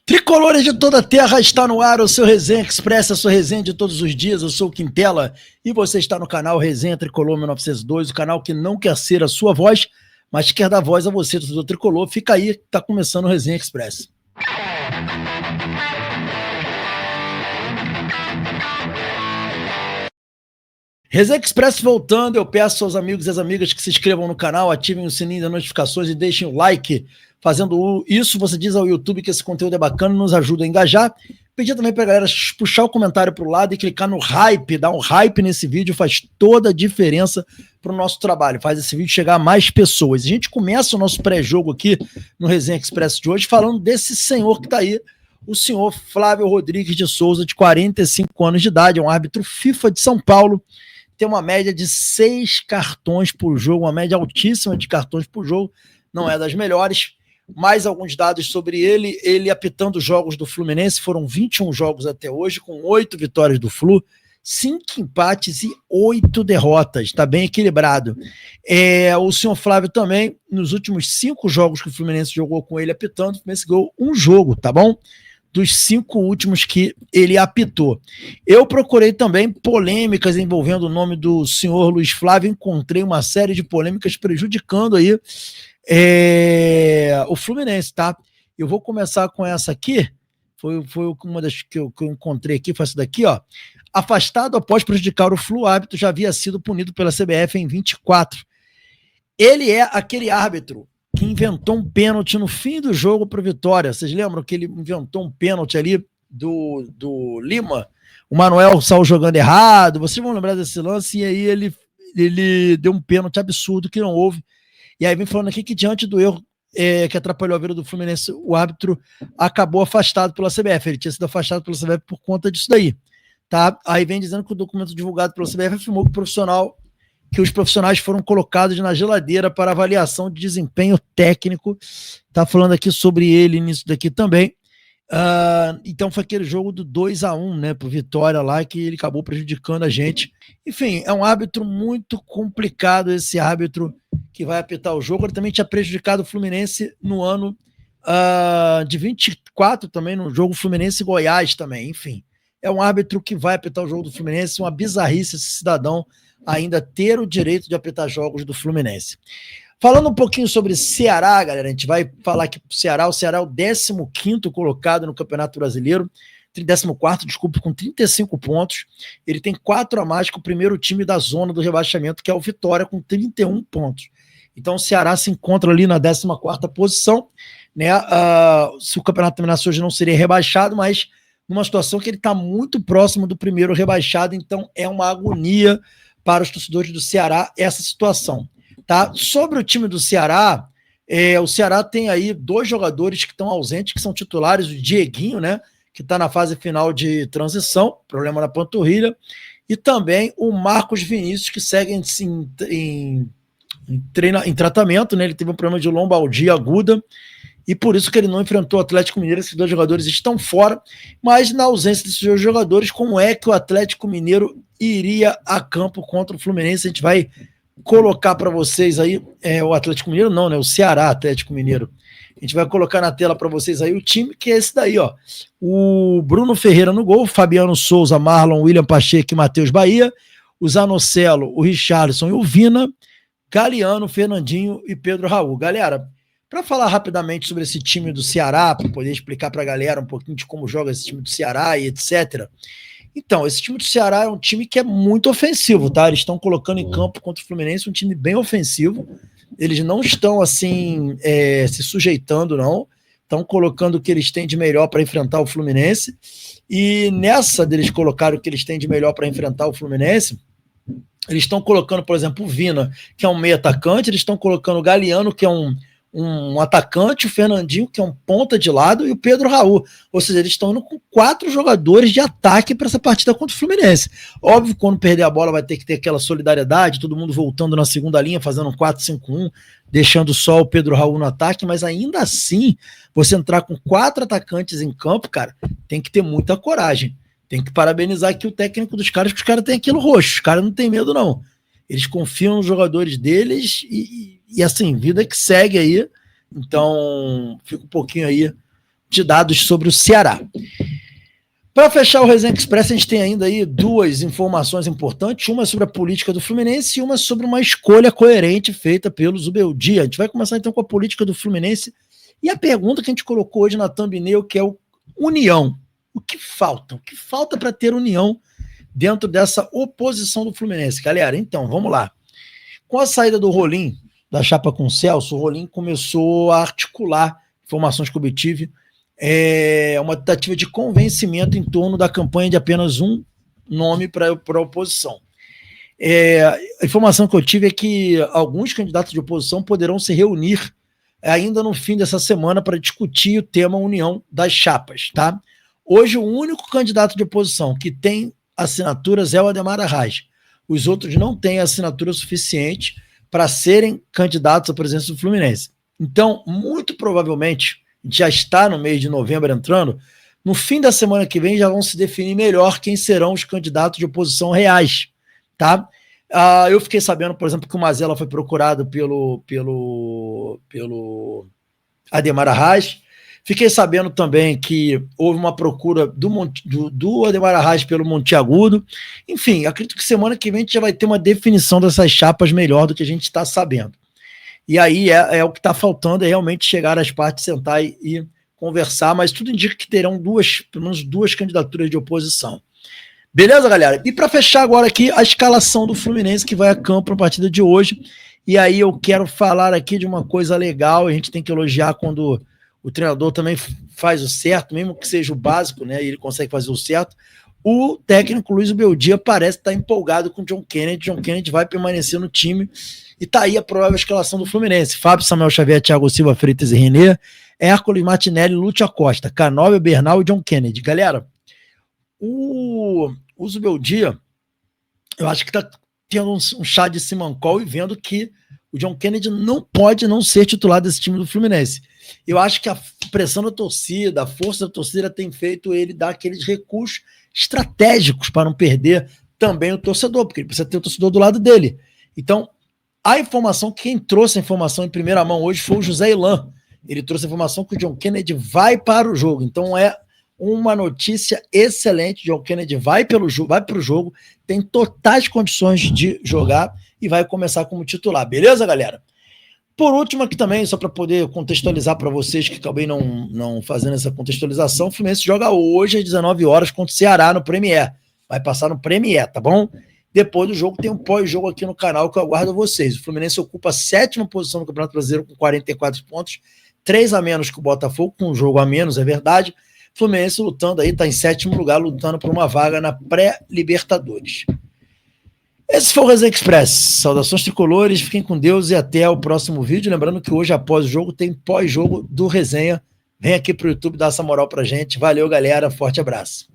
Tricolores de toda a terra, está no ar o seu Resenha Express, a sua resenha de todos os dias. Eu sou o Quintela e você está no canal Resenha Tricolor 1902, o canal que não quer ser a sua voz, mas quer dar voz a você, do Tricolor. Fica aí, está começando o Resenha Express. Resenha Express voltando, eu peço aos amigos e às amigas que se inscrevam no canal, ativem o sininho das notificações e deixem o like. Fazendo isso, você diz ao YouTube que esse conteúdo é bacana, nos ajuda a engajar. Pedir também para a galera puxar o comentário para o lado e clicar no hype, dar um hype nesse vídeo, faz toda a diferença para o nosso trabalho, faz esse vídeo chegar a mais pessoas. A gente começa o nosso pré-jogo aqui no Resenha Express de hoje falando desse senhor que está aí, o senhor Flávio Rodrigues de Souza, de 45 anos de idade, é um árbitro FIFA de São Paulo, tem uma média de 6 cartões por jogo, uma média altíssima de cartões por jogo, não é das melhores. Mais alguns dados sobre ele apitando jogos do Fluminense, foram 21 jogos até hoje, com 8 vitórias do Flu, 5 empates e 8 derrotas, está bem equilibrado. O senhor Flávio também, nos últimos 5 jogos que o Fluminense jogou com ele apitando, o Fluminense ganhou um jogo, tá bom? Dos 5 últimos que ele apitou. Eu procurei também polêmicas envolvendo o nome do senhor Luiz Flávio, encontrei uma série de polêmicas prejudicando aí o Fluminense, tá? Eu vou começar com essa aqui, foi uma das que eu encontrei aqui, foi essa daqui, ó. Afastado após prejudicar o Flu, o árbitro já havia sido punido pela CBF em 24. Ele é aquele árbitro que inventou um pênalti no fim do jogo para o Vitória. Vocês lembram que ele inventou um pênalti ali do Lima? O Manuel saiu jogando errado, vocês vão lembrar desse lance, e aí ele deu um pênalti absurdo que não houve. E aí vem falando aqui que diante do erro que atrapalhou a vida do Fluminense, o árbitro acabou afastado pela CBF. Ele tinha sido afastado pela CBF por conta disso daí. Tá? Aí vem dizendo que o documento divulgado pela CBF afirmou que os profissionais foram colocados na geladeira para avaliação de desempenho técnico. Tá falando aqui sobre ele nisso daqui também. Então foi aquele jogo do 2-1, né, pro Vitória lá, que ele acabou prejudicando a gente. Enfim, é um árbitro muito complicado, esse árbitro que vai apitar o jogo. Ele também tinha prejudicado o Fluminense no ano de 24 também, no jogo Fluminense e Goiás também. Enfim, é um árbitro que vai apitar o jogo do Fluminense, uma bizarrice esse cidadão ainda ter o direito de apitar jogos do Fluminense. Falando um pouquinho sobre Ceará, galera, a gente vai falar aqui pro Ceará. O Ceará é o 15º colocado no Campeonato Brasileiro, 14º, desculpe, com 35 pontos. Ele tem 4 a mais que o primeiro time da zona do rebaixamento, que é o Vitória, com 31 pontos. Então o Ceará se encontra ali na 14ª posição, né? Se o campeonato terminasse hoje não seria rebaixado, mas numa situação que ele está muito próximo do primeiro rebaixado, então é uma agonia para os torcedores do Ceará essa situação. Tá? Sobre o time do Ceará, o Ceará tem aí 2 jogadores que estão ausentes, que são titulares, o Dieguinho, né, que está na fase final de transição, problema na panturrilha, e também o Marcos Vinícius, que segue em tratamento, né, ele teve um problema de lombalgia aguda, e por isso que ele não enfrentou o Atlético Mineiro. Esses 2 jogadores estão fora, mas na ausência desses 2 jogadores, como é que o Atlético Mineiro iria a campo contra o Fluminense? A gente vai colocar para vocês aí, o Atlético Mineiro não, né, o Ceará Atlético Mineiro. A gente vai colocar na tela para vocês aí o time, que é esse daí, ó. O Bruno Ferreira no gol, Fabiano Souza, Marlon, William Pacheco e Matheus Bahia, o Zanocelo, o Richarlison e o Vina, Galeano, Fernandinho e Pedro Raul. Galera, para falar rapidamente sobre esse time do Ceará, para poder explicar para a galera um pouquinho de como joga esse time do Ceará e etc. Então, esse time do Ceará é um time que é muito ofensivo, tá? Eles estão colocando em campo contra o Fluminense um time bem ofensivo. Eles não estão, assim, se sujeitando, não. Estão colocando o que eles têm de melhor para enfrentar o Fluminense. E nessa deles colocar o que eles têm de melhor para enfrentar o Fluminense, eles estão colocando, por exemplo, o Vina, que é um meio atacante. Eles estão colocando o Galeano, que é um atacante, o Fernandinho, que é um ponta de lado, e o Pedro Raul. Ou seja, eles estão indo com 4 jogadores de ataque para essa partida contra o Fluminense. Óbvio que quando perder a bola vai ter que ter aquela solidariedade, todo mundo voltando na segunda linha, fazendo um 4-5-1, deixando só o Pedro Raul no ataque, mas ainda assim, você entrar com 4 atacantes em campo, cara, tem que ter muita coragem. Tem que parabenizar aqui o técnico dos caras, que os caras têm aquilo roxo, os caras não têm medo, não. Eles confiam nos jogadores deles e assim, vida que segue aí. Então, fica um pouquinho aí de dados sobre o Ceará. Para fechar o Resenha Express, a gente tem ainda aí duas informações importantes, uma sobre a política do Fluminense e uma sobre uma escolha coerente feita pelo Zubeldia. A gente vai começar então com a política do Fluminense e a pergunta que a gente colocou hoje na thumbnail, que é o união. O que falta? O que falta para ter união dentro dessa oposição do Fluminense? Galera, então, vamos lá. Com a saída do Rolim, da chapa com o Celso, o Rolim começou a articular informações que eu obtive, uma tentativa de convencimento em torno da campanha de apenas um nome para a oposição. A informação que eu tive é que alguns candidatos de oposição poderão se reunir ainda no fim dessa semana para discutir o tema união das chapas, tá? Hoje, o único candidato de oposição que tem assinaturas é o Ademar Arraes. Os outros não têm assinatura suficiente para serem candidatos à presidência do Fluminense. Então, muito provavelmente, já está no mês de novembro entrando, no fim da semana que vem já vão se definir melhor quem serão os candidatos de oposição reais, tá? Eu fiquei sabendo, por exemplo, que o Mazella foi procurado pelo Ademar Arraes. Fiquei sabendo também que houve uma procura do Ademar Arraes pelo Monteagudo. Enfim, acredito que semana que vem a gente já vai ter uma definição dessas chapas melhor do que a gente está sabendo. E aí o que está faltando é realmente chegar às partes, sentar e conversar, mas tudo indica que terão pelo menos duas candidaturas de oposição. Beleza, galera? E para fechar agora aqui, a escalação do Fluminense que vai a campo na partida de hoje. E aí eu quero falar aqui de uma coisa legal, a gente tem que elogiar quando o treinador também faz o certo, mesmo que seja o básico, né? E ele consegue fazer o certo. O técnico Luiz Beldia parece estar empolgado com o John Kennedy. John Kennedy vai permanecer no time. E tá aí a provável escalação do Fluminense. Fábio, Samuel Xavier, Thiago Silva, Freitas e René, Hércules, Martinelli, Lúcio Acosta, Canóbio, Bernal e John Kennedy. Galera, o Zubeldia, eu acho que tá tendo um chá de Simancol e vendo que o John Kennedy não pode não ser titular desse time do Fluminense. Eu acho que a pressão da torcida, a força da torcida tem feito ele dar aqueles recursos estratégicos para não perder também o torcedor, porque ele precisa ter o torcedor do lado dele. Então, a informação, quem trouxe a informação em primeira mão hoje foi o José Ilan. Ele trouxe a informação que o John Kennedy vai para o jogo. Então é uma notícia excelente. John Kennedy vai para o jogo, tem totais condições de jogar e vai começar como titular. Beleza, galera? Por último aqui também, só para poder contextualizar para vocês que acabei não fazendo essa contextualização, o Fluminense joga hoje às 19 horas contra o Ceará no Premier. Vai passar no Premier, tá bom? Depois do jogo tem um pós-jogo aqui no canal que eu aguardo vocês. O Fluminense ocupa a 7ª posição no Campeonato Brasileiro com 44 pontos, 3 a menos que o Botafogo, com um jogo a menos, é verdade. O Fluminense lutando aí, está em 7º lugar, lutando por uma vaga na pré-Libertadores. Esse foi o Resenha Express. Saudações tricolores, fiquem com Deus e até o próximo vídeo. Lembrando que hoje, após o jogo, tem pós-jogo do Resenha. Vem aqui pro YouTube dar essa moral pra gente. Valeu, galera. Forte abraço.